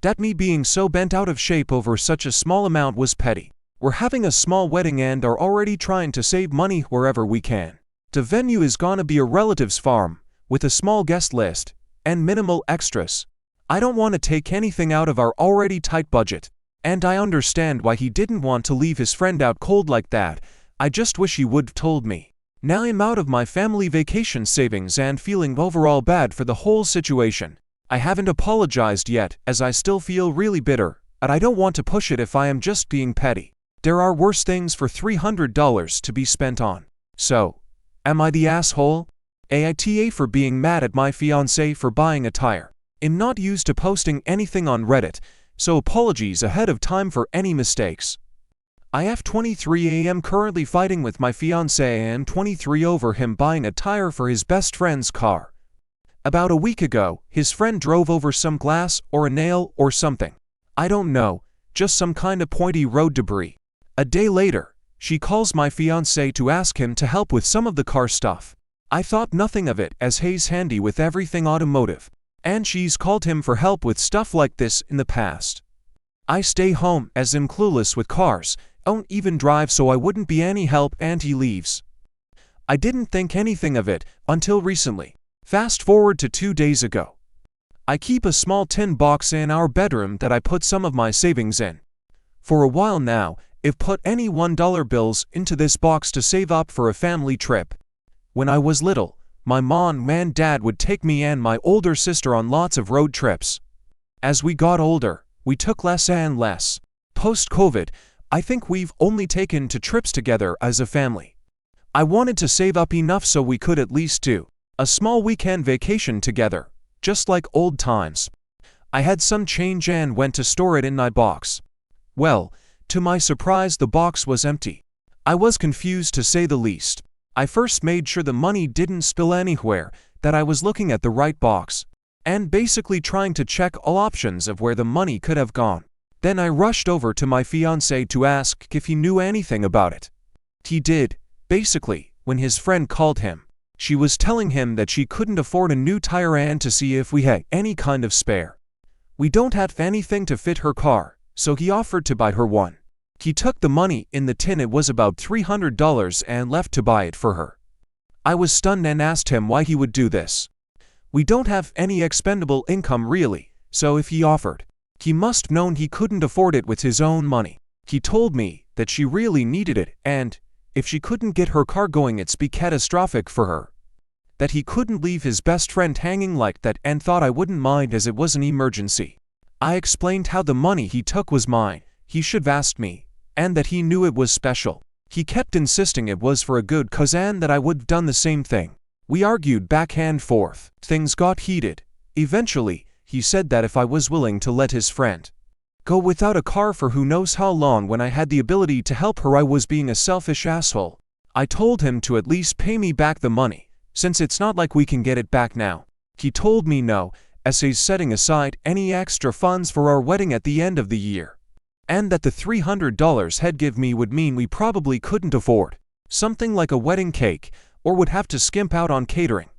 That me being so bent out of shape over such a small amount was petty. We're having a small wedding and are already trying to save money wherever we can. The venue is gonna be a relative's farm, with a small guest list, and minimal extras. I don't want to take anything out of our already tight budget, and I understand why he didn't want to leave his friend out cold like that. I just wish he would've told me. Now I'm out of my family vacation savings and feeling overall bad for the whole situation. I haven't apologized yet, as I still feel really bitter, and I don't want to push it if I am just being petty. There are worse things for $300 to be spent on. So, am I the asshole? Aita for being mad at my fiancé for buying a tire. I'm not used to posting anything on Reddit, so apologies ahead of time for any mistakes. I have 23 am currently fighting with my fiancé and 23 over him buying a tire for his best friend's car. About a week ago, his friend drove over some glass or a nail or something. I don't know, just some kind of pointy road debris. A day later, she calls my fiancé to ask him to help with some of the car stuff. I thought nothing of it as he's handy with everything automotive. And she's called him for help with stuff like this in the past. I stay home as I'm clueless with cars, don't even drive so I wouldn't be any help and he leaves. I didn't think anything of it until recently. Fast forward to 2 days ago. I keep a small tin box in our bedroom that I put some of my savings in. For a while now, I've put any $1 bills into this box to save up for a family trip. When I was little, my mom and dad would take me and my older sister on lots of road trips. As we got older, we took less and less. Post-COVID, I think we've only taken 2 trips together as a family. I wanted to save up enough so we could at least do a small weekend vacation together, just like old times. I had some change and went to store it in my box. Well, to my surprise the box was empty. I was confused to say the least. I first made sure the money didn't spill anywhere, that I was looking at the right box, and basically trying to check all options of where the money could have gone. Then I rushed over to my fiancé to ask if he knew anything about it. He did, basically, when his friend called him. She was telling him that she couldn't afford a new tire and to see if we had any kind of spare. We don't have anything to fit her car, so he offered to buy her one. He took the money in the tin, it was about $300, and left to buy it for her. I was stunned and asked him why he would do this. We don't have any expendable income really, so if he offered, he must known he couldn't afford it with his own money. He told me that she really needed it and, if she couldn't get her car going it'd be catastrophic for her. That he couldn't leave his best friend hanging like that and thought I wouldn't mind as it was an emergency. I explained how the money he took was mine, he should have asked me, and that he knew it was special. He kept insisting it was for a good cause and that I would've done the same thing. We argued back and forth. Things got heated. Eventually, he said that if I was willing to let his friend go without a car for who knows how long when I had the ability to help her, I was being a selfish asshole. I told him to at least pay me back the money, since it's not like we can get it back now. He told me no, as he's setting aside any extra funds for our wedding at the end of the year. And that the $300 he'd give me would mean we probably couldn't afford something like a wedding cake, or would have to skimp out on catering.